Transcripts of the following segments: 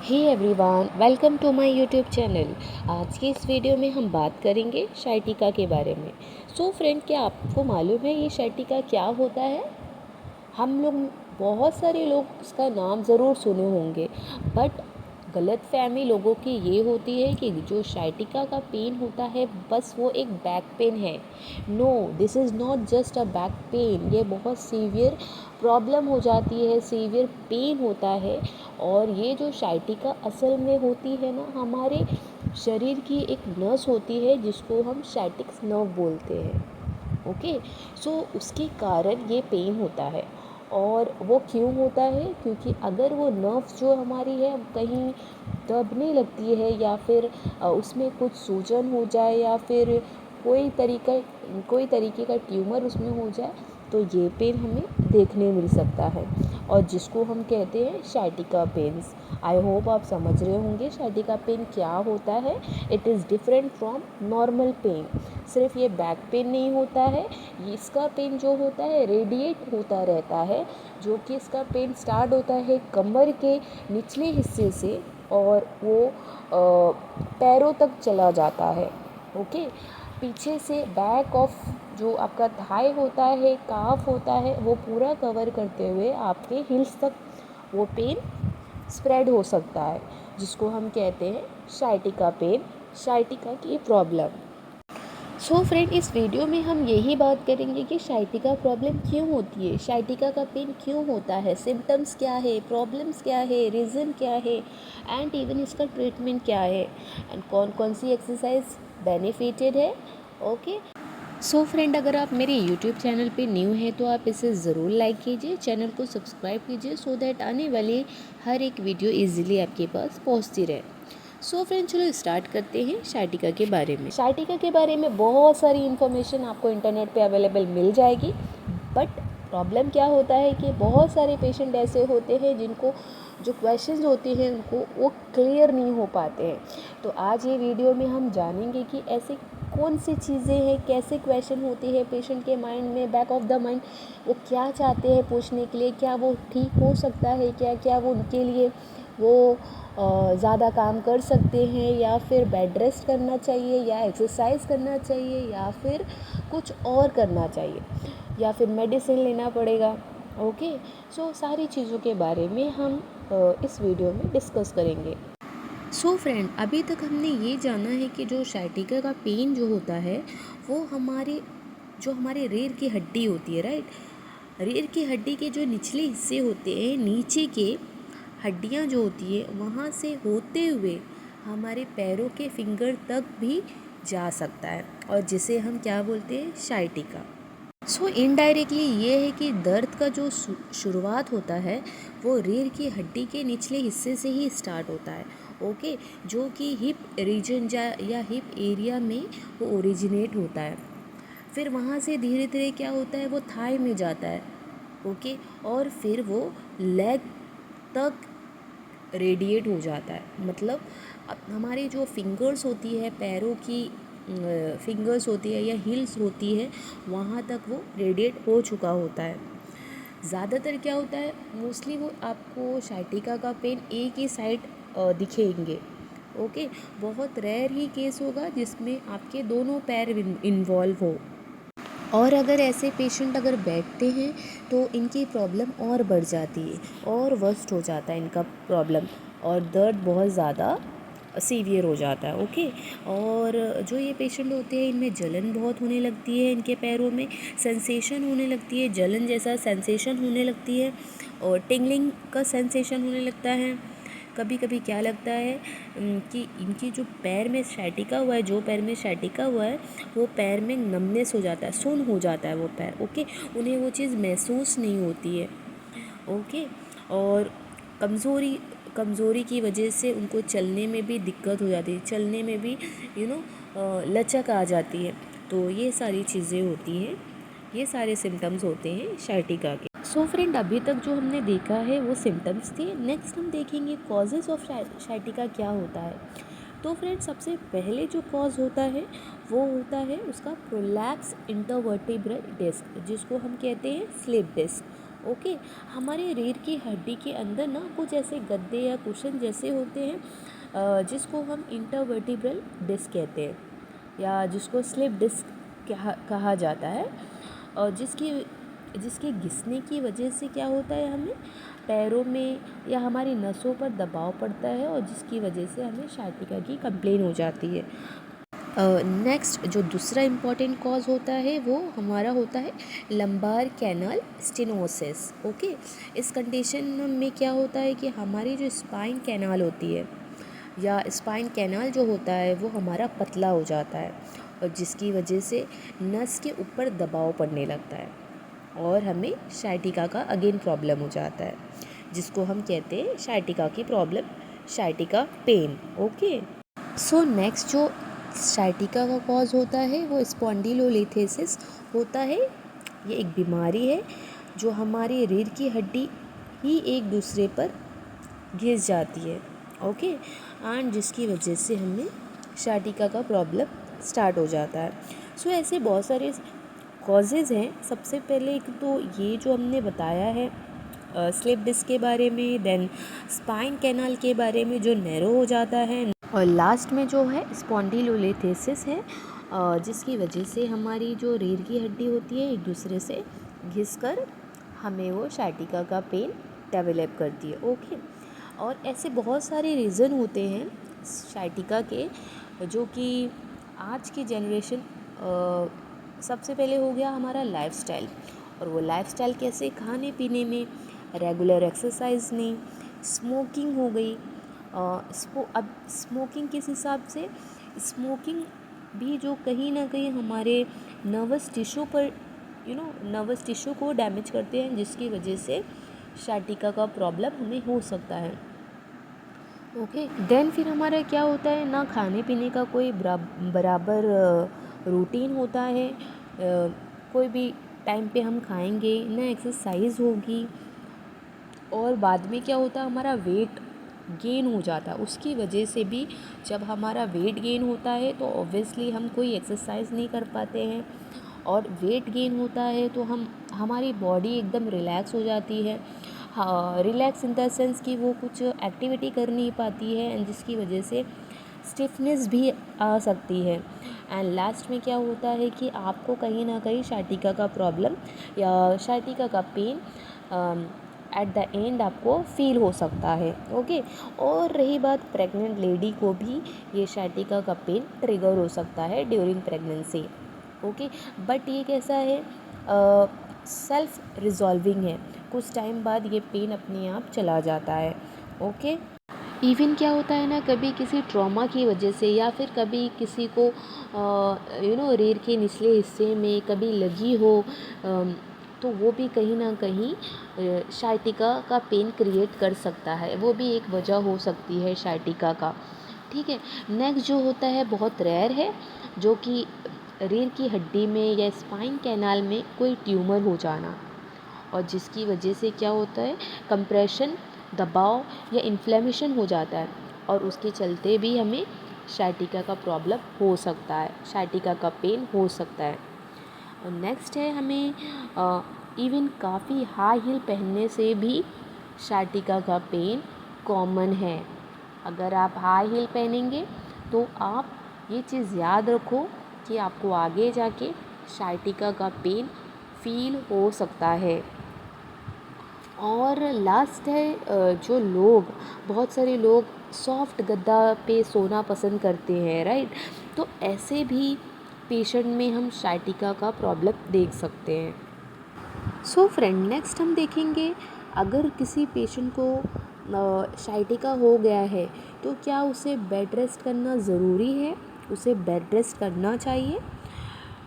Hey everyone, welcome to my YouTube channel. आज की इस वीडियो में हम बात करेंगे शाइटिका के बारे में। सो फ्रेंड, क्या आपको मालूम है ये शाइटिका क्या होता है? हम लोग बहुत सारे लोग इसका नाम ज़रूर सुने होंगे, बट गलतफहमी लोगों की ये होती है कि जो शाइटिका का पेन होता है बस वो एक बैक पेन है। No, this is not just a back pain. ये बहुत सीवियर प्रॉब्लम हो जाती है, सीवियर पेन होता है। और ये जो शाइटिका असल में होती है ना, हमारे शरीर की एक नस होती है जिसको हम शाइटिक्स नर्व बोलते हैं। ओके, सो उसके कारण ये पेन होता है। और वो क्यों होता है? क्योंकि अगर वो नर्व जो हमारी है कहीं दबने लगती है, या फिर उसमें कुछ सूजन हो जाए, या फिर कोई तरीके का ट्यूमर उसमें हो जाए, तो ये पेन हमें देखने मिल सकता है, और जिसको हम कहते हैं शाइटिका पेन्स। आई होप आप समझ रहे होंगे शाइटिका पेन क्या होता है। It is different from normal pain. सिर्फ ये बैक पेन नहीं होता है, इसका पेन जो होता है रेडिएट होता रहता है। जो कि इसका पेन स्टार्ट होता है कमर के निचले हिस्से से, और वो पैरों तक चला जाता है। ओके, पीछे से बैक ऑफ जो आपका थाई होता है, काफ होता है, वो पूरा कवर करते हुए आपके हिल्स तक वो पेन स्प्रेड हो सकता है, जिसको हम कहते हैं शाइटिका पेन, शाइटिका की प्रॉब्लम। सो फ्रेंड, इस वीडियो में हम यही बात करेंगे कि शाइटिका प्रॉब्लम क्यों होती है, शाइटिका का पेन क्यों होता है, सिम्टम्स क्या है, प्रॉब्लम्स क्या है, रीज़न क्या है, एंड इवन इसका ट्रीटमेंट क्या है, एंड कौन कौन सी एक्सरसाइज बेनिफिटेड है। ओके, सो फ्रेंड, अगर आप मेरे यूट्यूब चैनल पे न्यू हैं तो आप इसे ज़रूर लाइक कीजिए, चैनल को सब्सक्राइब कीजिए, सो दैट आने वाली हर एक वीडियो इजीली आपके पास पहुंचती रहे। सो फ्रेंड, चलो स्टार्ट करते हैं शाइटिका के बारे में। शाइटिका के बारे में बहुत सारी इन्फॉर्मेशन आपको इंटरनेट पे अवेलेबल मिल जाएगी, बट प्रॉब्लम क्या होता है कि बहुत सारे पेशेंट ऐसे होते हैं जिनको जो क्वेश्चंस होते हैं उनको वो क्लियर नहीं हो पाते हैं। तो आज ये वीडियो में हम जानेंगे कि ऐसे कौन सी चीज़ें हैं, कैसे क्वेश्चन होते हैं पेशेंट के माइंड में, बैक ऑफ द माइंड वो क्या चाहते हैं पूछने के लिए, क्या वो ठीक हो सकता है, क्या क्या वो उनके लिए वो ज़्यादा काम कर सकते हैं, या फिर बेड रेस्ट करना चाहिए, या एक्सरसाइज करना चाहिए, या फिर कुछ और करना चाहिए, या फिर मेडिसिन लेना पड़ेगा। ओके, सो सारी चीज़ों के बारे में हम इस वीडियो में डिस्कस करेंगे। सो फ्रेंड, अभी तक हमने ये जाना है कि जो शाइटिका का पेन जो होता है वो हमारे रीढ़ की हड्डी होती है, राइट। रीढ़ की हड्डी के जो निचले हिस्से होते हैं, नीचे के हड्डियाँ जो होती है वहाँ से होते हुए हमारे पैरों के फिंगर तक भी जा सकता है, और जिसे हम क्या बोलते हैं, शाइटिका। सो इनडायरेक्टली ये है कि दर्द का जो शुरुआत होता है वो रीढ़ की हड्डी के निचले हिस्से से ही स्टार्ट होता है। ओके, जो कि हिप रीजन या हिप एरिया में वो ओरिजिनेट होता है। फिर वहाँ से धीरे धीरे क्या होता है, वो थाई में जाता है। ओके, और फिर वो लेग तक रेडिएट हो जाता है। मतलब हमारी जो फिंगर्स होती है, पैरों की फिंगर्स होती है या हील्स होती है, वहाँ तक वो रेडिएट हो चुका होता है। ज़्यादातर क्या होता है, मोस्टली वो आपको शाइटिका का पेन एक ही साइड दिखेंगे। ओके, बहुत रेयर ही केस होगा जिसमें आपके दोनों पैर इन्वॉल्व हो। और अगर ऐसे पेशेंट अगर बैठते हैं तो इनकी प्रॉब्लम और बढ़ जाती है, और वर्स्ट हो जाता है इनका प्रॉब्लम, और दर्द बहुत ज़्यादा सीवियर हो जाता है। ओके, और जो ये पेशेंट होते हैं इनमें जलन बहुत होने लगती है, इनके पैरों में सेंसेशन होने लगती है, जलन जैसा सेंसेशन होने लगती है, और टिंगलिंग का सेंसेशन होने लगता है। कभी कभी क्या लगता है कि इनकी जो पैर में शाइटिका हुआ है, जो पैर में शाइटिका हुआ है वो पैर में नमनेस हो जाता है, सुन्न हो जाता है वो पैर। ओके, उन्हें वो चीज़ महसूस नहीं होती है। ओके, और कमज़ोरी की वजह से उनको चलने में भी दिक्कत हो जाती है, चलने में भी लचक आ जाती है। तो ये सारी चीज़ें होती हैं, ये सारे सिम्टम्स होते हैं शाइटिका के। सो फ्रेंड, अभी तक जो हमने देखा है वो सिम्टम्स थे। नेक्स्ट हम देखेंगे कॉजेज़ ऑफ शाइटिका क्या होता है। तो फ्रेंड, सबसे पहले जो कॉज होता है वो होता है उसका प्रोलैप्स इंटरवर्टिब्रल डिस्क, जिसको हम कहते हैं स्लिप डिस्क। ओके। हमारे रीढ़ की हड्डी के अंदर ना कुछ ऐसे गद्दे या कुशन जैसे होते हैं, जिसको हम इंटरवर्टिब्रल डिस्क कहते हैं, या जिसको स्लिप डिस्क कहा जाता है, और जिसके घिसने की वजह से क्या होता है, हमें पैरों में या हमारी नसों पर दबाव पड़ता है, और जिसकी वजह से हमें sciatica की कंप्लेन हो जाती है। नेक्स्ट जो दूसरा इम्पॉर्टेंट कॉज होता है वो हमारा होता है लंबार कैनाल स्टेनोसिस। ओके। इस कंडीशन में क्या होता है कि हमारी जो स्पाइन कैनाल होती है या स्पाइन कैनाल जो होता है वो हमारा पतला हो जाता है, और जिसकी वजह से नस के ऊपर दबाव पड़ने लगता है, और हमें sciatica का अगेन प्रॉब्लम हो जाता है, जिसको हम कहते हैं sciatica की problem, sciatica pain. Okay. So next जो sciatica का कॉज होता है वो स्पॉन्डिलोलिथेसिस होता है। ये एक बीमारी है जो हमारी रीढ़ की हड्डी ही एक दूसरे पर घिस जाती है। ओके। एंड जिसकी वजह से हमें sciatica का प्रॉब्लम स्टार्ट हो जाता है। सो ऐसे बहुत सारे कॉजेज़ हैं। सबसे पहले एक तो ये जो हमने बताया है स्लिप डिस्क के बारे में, देन स्पाइन कैनाल के बारे में जो नैरो हो जाता है, और लास्ट में जो है स्पॉन्डिलोलिथेसिस है, जिसकी वजह से हमारी जो रीढ़ की हड्डी होती है एक दूसरे से घिसकर हमें वो sciatica का पेन डेवलप करती है। ओके। और ऐसे बहुत सारे रीज़न होते हैं sciatica के, जो कि आज की जनरेशन, सबसे पहले हो गया हमारा लाइफस्टाइल, और वो लाइफस्टाइल कैसे, खाने पीने में, रेगुलर एक्सरसाइज नहीं, स्मोकिंग हो गई। अब स्मोकिंग किस हिसाब से, स्मोकिंग भी जो कहीं ना कहीं हमारे नर्वस टिश्यू पर नर्वस टिश्यू को डैमेज करते हैं, जिसकी वजह से sciatica का प्रॉब्लम हमें हो सकता है। ओके। देन फिर हमारा क्या होता है ना, खाने पीने का कोई बराबर रूटीन होता है, कोई भी टाइम पे हम खाएंगे ना, एक्सरसाइज होगी, और बाद में क्या होता है हमारा वेट गेन हो जाता है। उसकी वजह से भी जब हमारा वेट गेन होता है तो ऑब्वियसली हम कोई एक्सरसाइज नहीं कर पाते हैं, और वेट गेन होता है तो हमारी बॉडी एकदम रिलैक्स हो जाती है। हाँ, रिलैक्स इन द सेंस कि वो कुछ एक्टिविटी कर नहीं पाती है, एंड जिसकी वजह से स्टिफनेस भी आ सकती है। एंड लास्ट में क्या होता है कि आपको कहीं ना कहीं sciatica का प्रॉब्लम या sciatica का पेन एट द एंड आपको फील हो सकता है। ओके। और रही बात प्रेग्नेंट लेडी को भी ये sciatica का पेन ट्रिगर हो सकता है ड्यूरिंग प्रेगनेंसी। ओके। बट ये कैसा है, सेल्फ रिजॉल्विंग है, कुछ टाइम बाद ये पेन अपने आप चला जाता है। ओके। इवन क्या होता है ना, कभी किसी ट्रॉमा की वजह से या फिर कभी किसी को रीढ़ के निचले हिस्से में कभी लगी हो, तो वो भी कहीं ना कहीं sciatica का पेन क्रिएट कर सकता है, वो भी एक वजह हो सकती है sciatica का। ठीक है। नेक्स्ट जो होता है बहुत रेयर है, जो कि रीढ़ की हड्डी में या स्पाइन कैनाल में कोई ट्यूमर हो जाना, और जिसकी वजह से क्या होता है, कंप्रेशन, दबाव या इन्फ्लेमेशन हो जाता है, और उसके चलते भी हमें sciatica का प्रॉब्लम हो सकता है, sciatica का पेन हो सकता है। और नेक्स्ट है, हमें इवन काफ़ी हाई हील पहनने से भी sciatica का पेन कॉमन है। अगर आप हाई हील पहनेंगे तो आप ये चीज़ याद रखो कि आपको आगे जाके sciatica का पेन फील हो सकता है। और लास्ट है, जो लोग, बहुत सारे लोग सॉफ्ट गद्दा पे सोना पसंद करते हैं, राइट, तो ऐसे भी पेशेंट में हम sciatica का प्रॉब्लम देख सकते हैं। सो फ्रेंड, नेक्स्ट हम देखेंगे, अगर किसी पेशेंट को sciatica हो गया है तो क्या उसे बेड रेस्ट करना ज़रूरी है, उसे बेड रेस्ट करना चाहिए।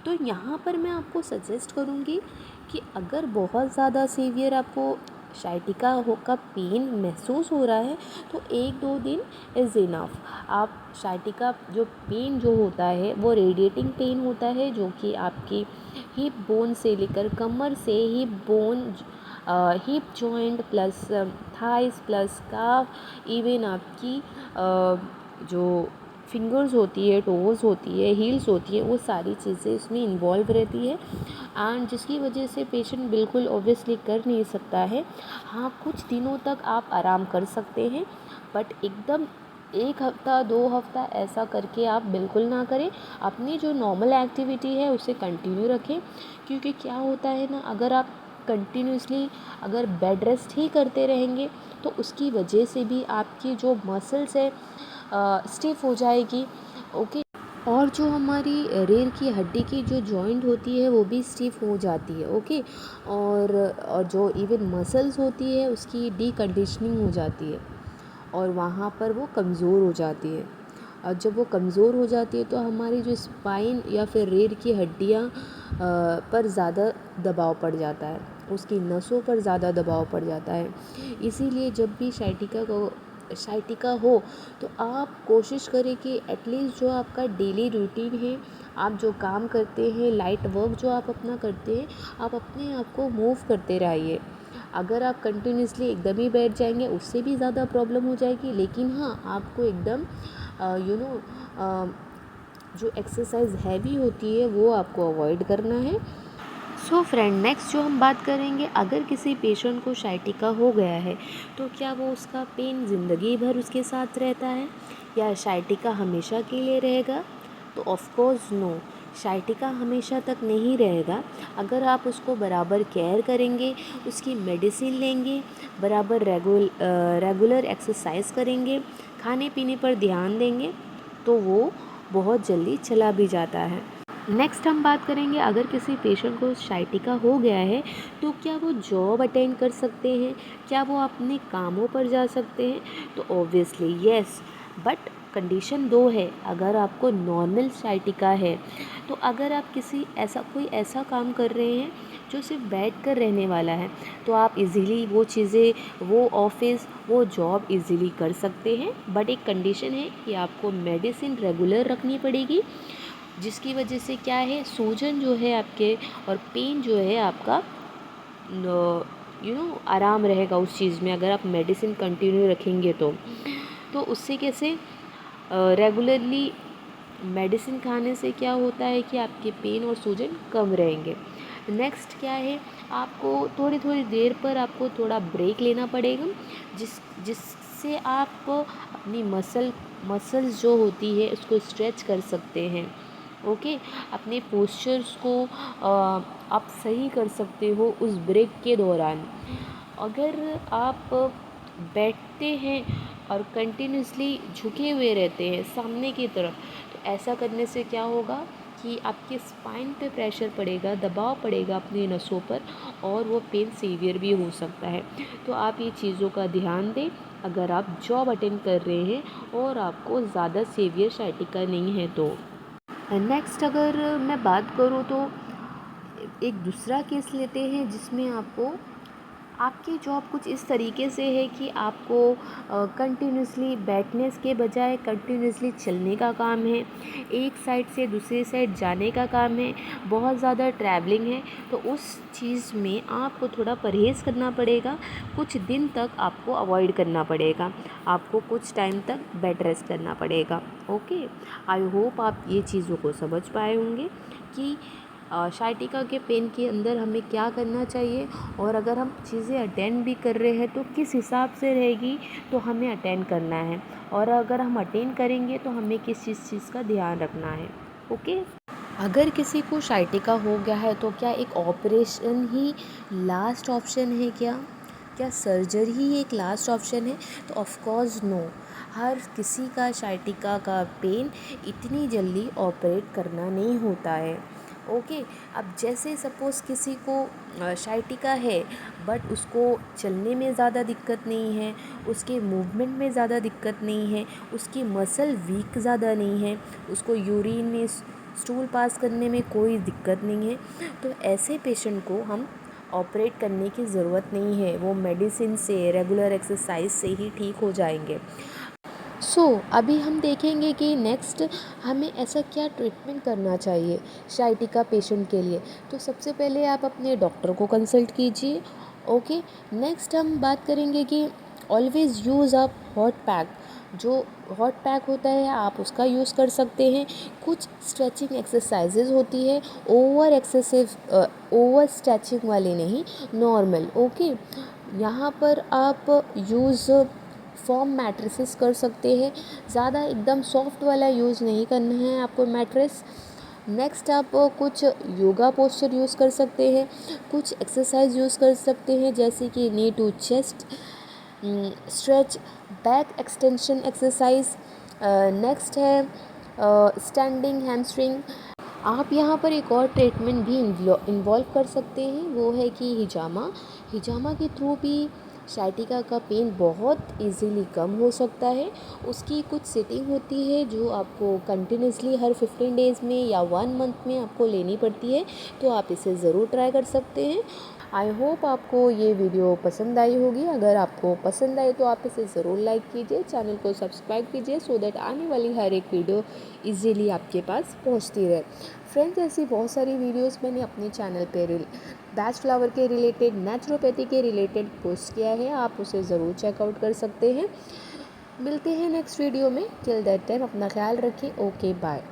तो यहाँ पर मैं आपको सजेस्ट करूँगी कि अगर बहुत ज़्यादा सीवियर आपको sciatica का पेन महसूस हो रहा है तो 1-2 दिन इज़ इनफ। आप sciatica जो पेन जो होता है वो रेडिएटिंग पेन होता है, जो कि आपकी हिप बोन से लेकर कमर से hip joint plus thighs plus calf, even आपकी जो फिंगर्स होती है, टोज़ होती है, हील्स होती है, वो सारी चीज़ें इसमें इन्वॉल्व रहती है। एंड जिसकी वजह से पेशेंट बिल्कुल ऑब्वियसली कर नहीं सकता है। हाँ, कुछ दिनों तक आप आराम कर सकते हैं, बट एकदम 1 हफ़्ता 2 हफ़्ता ऐसा करके आप बिल्कुल ना करें। अपनी जो नॉर्मल एक्टिविटी है उसे कंटिन्यू रखें, क्योंकि क्या होता है ना, अगर आप कंटिन्यूसली अगर बेड रेस्ट ही करते रहेंगे तो उसकी वजह से भी आपकी जो मसल्स है स्टिफ हो जाएगी। ओके, और जो हमारी रीढ़ की हड्डी की जो जॉइंट होती है वो भी स्टिफ हो जाती है। ओके, और जो इवन मसल्स होती है उसकी डीकंडीशनिंग हो जाती है और वहाँ पर वो कमज़ोर हो जाती है। और जब वो कमज़ोर हो जाती है तो हमारी जो स्पाइन या फिर रीढ़ की हड्डियाँ पर ज़्यादा दबाव पड़ जाता है, उसकी नसों पर ज़्यादा दबाव पड़ जाता है। इसीलिए जब भी साइटिका हो तो आप कोशिश करें कि एटलीस्ट जो आपका डेली रूटीन है, आप जो काम करते हैं, लाइट वर्क जो आप अपना करते हैं, आप अपने आप को मूव करते रहिए। अगर आप कंटिन्यूसली एकदम ही बैठ जाएंगे उससे भी ज़्यादा प्रॉब्लम हो जाएगी। लेकिन हाँ, आपको एकदम यू नो जो एक्सरसाइज हैवी होती है वो आपको अवॉइड करना है। सो फ्रेंड, नेक्स्ट जो हम बात करेंगे, अगर किसी पेशेंट को साइटिका हो गया है तो क्या वो उसका पेन ज़िंदगी भर उसके साथ रहता है या साइटिका हमेशा के लिए रहेगा? तो ऑफ कोर्स नो, साइटिका हमेशा तक नहीं रहेगा। अगर आप उसको बराबर केयर करेंगे, उसकी मेडिसिन लेंगे, बराबर रेगुलर एक्सरसाइज करेंगे, खाने पीने पर ध्यान देंगे, तो वो बहुत जल्दी चला भी जाता है। नेक्स्ट हम बात करेंगे, अगर किसी पेशेंट को साइटिका हो गया है तो क्या वो जॉब अटेंड कर सकते हैं, क्या वो अपने कामों पर जा सकते हैं? तो ऑब्वियसली यस, बट कंडीशन 2 है। अगर आपको नॉर्मल साइटिका है तो अगर आप कोई ऐसा काम कर रहे हैं जो सिर्फ बैठ कर रहने वाला है, तो आप इजीली वो चीज़ें, वो ऑफिस, वो जॉब इजीली कर सकते हैं। बट एक कंडीशन है कि आपको मेडिसिन रेगुलर रखनी पड़ेगी, जिसकी वजह से क्या है, सूजन जो है आपके और पेन जो है आपका आराम रहेगा उस चीज़ में। अगर आप मेडिसिन कंटिन्यू रखेंगे तो उससे कैसे रेगुलरली मेडिसिन खाने से क्या होता है कि आपके पेन और सूजन कम रहेंगे। नेक्स्ट क्या है, आपको थोड़ी थोड़ी देर पर आपको थोड़ा ब्रेक लेना पड़ेगा, जिससे आप अपनी मसल्स जो होती है उसको स्ट्रेच कर सकते हैं। ओके, अपने पोस्चर्स को आप सही कर सकते हो उस ब्रेक के दौरान। अगर आप बैठते हैं और कंटिन्यूसली झुके हुए रहते हैं सामने की तरफ, तो ऐसा करने से क्या होगा कि आपके स्पाइन पे प्रेशर पड़ेगा, दबाव पड़ेगा अपनी नसों पर, और वो पेन सीवियर भी हो सकता है। तो आप ये चीज़ों का ध्यान दें अगर आप जॉब अटेंड कर रहे हैं और आपको ज़्यादा सीवियर साइटिका नहीं है तो। नेक्स्ट अगर मैं बात करूँ तो एक दूसरा केस लेते हैं जिसमें आपकी जॉब कुछ इस तरीके से है कि आपको कंटिन्यूसली बैठने के बजाय कंटिन्यूसली चलने का काम है, एक साइड से दूसरी साइड जाने का काम है, बहुत ज़्यादा ट्रैवलिंग है, तो उस चीज़ में आपको थोड़ा परहेज़ करना पड़ेगा। कुछ दिन तक आपको अवॉइड करना पड़ेगा, आपको कुछ टाइम तक बेड रेस्ट करना पड़ेगा। ओके, आई होप आप ये चीज़ों को समझ पाए होंगे कि साइटिका के पेन के अंदर हमें क्या करना चाहिए, और अगर हम चीज़ें अटेंड भी कर रहे हैं तो किस हिसाब से रहेगी तो हमें अटेंड करना है, और अगर हम अटेंड करेंगे तो हमें किस चीज़ का ध्यान रखना है। ओके, अगर किसी को साइटिका हो गया है तो क्या एक ऑपरेशन ही लास्ट ऑप्शन है? क्या सर्जरी ही एक लास्ट ऑप्शन है? तो ऑफ कोर्स नो, हर किसी का साइटिका का पेन इतनी जल्दी ऑपरेट करना नहीं होता है। ओके, अब जैसे सपोज़ किसी को साइटिका है बट उसको चलने में ज़्यादा दिक्कत नहीं है, उसके मूवमेंट में ज़्यादा दिक्कत नहीं है, उसकी मसल वीक ज़्यादा नहीं है, उसको यूरिन में स्टूल पास करने में कोई दिक्कत नहीं है, तो ऐसे पेशेंट को हम ऑपरेट करने की ज़रूरत नहीं है। वो मेडिसिन से, रेगुलर एक्सरसाइज से ही ठीक हो जाएंगे। अभी हम देखेंगे कि नेक्स्ट हमें ऐसा क्या ट्रीटमेंट करना चाहिए साइटिका पेशेंट के लिए। तो सबसे पहले आप अपने डॉक्टर को कंसल्ट कीजिए। ओके, नेक्स्ट हम बात करेंगे कि always use a hot pack. जो हॉट पैक होता है आप उसका यूज़ कर सकते हैं। कुछ स्ट्रेचिंग एक्सरसाइजेज होती है, ओवर स्ट्रेचिंग वाली नहीं, नॉर्मल। ओके, यहाँ पर आप यूज़ फॉर्म मैट्रेसेस कर सकते हैं। ज़्यादा एकदम सॉफ्ट वाला यूज़ नहीं करना है आपको मैट्रेस। नेक्स्ट आप कुछ योगा पोस्चर यूज़ कर सकते हैं, कुछ एक्सरसाइज यूज़ कर सकते हैं, जैसे कि knee to chest stretch, back extension exercise. Next है स्टैंडिंग हैमस्ट्रिंग। आप यहाँ पर एक और ट्रीटमेंट भी इन्वॉल्व कर सकते हैं, वो है कि हिजामा। हिजामा के थ्रू भी साइटिका का पेन बहुत इजीली कम हो सकता है। उसकी कुछ सेटिंग होती है जो आपको कंटिन्यूसली हर 15 डेज़ में या 1 मंथ में आपको लेनी पड़ती है, तो आप इसे ज़रूर ट्राई कर सकते हैं। आई होप आपको ये वीडियो पसंद आई होगी। अगर आपको पसंद आई तो आप इसे ज़रूर लाइक कीजिए, चैनल को सब्सक्राइब कीजिए, सो दैट आने वाली हर एक वीडियो इजीली आपके पास पहुंचती रहे। फ्रेंड्स, ऐसी बहुत सारी वीडियोस मैंने अपने चैनल पे बैच फ्लावर के रिलेटेड, नेचुरोपैथी के रिलेटेड पोस्ट किया है, आप उसे ज़रूर चेकआउट कर सकते हैं। मिलते हैं नेक्स्ट वीडियो में। टिल दैट टाइम अपना ख्याल रखें। Okay, bye.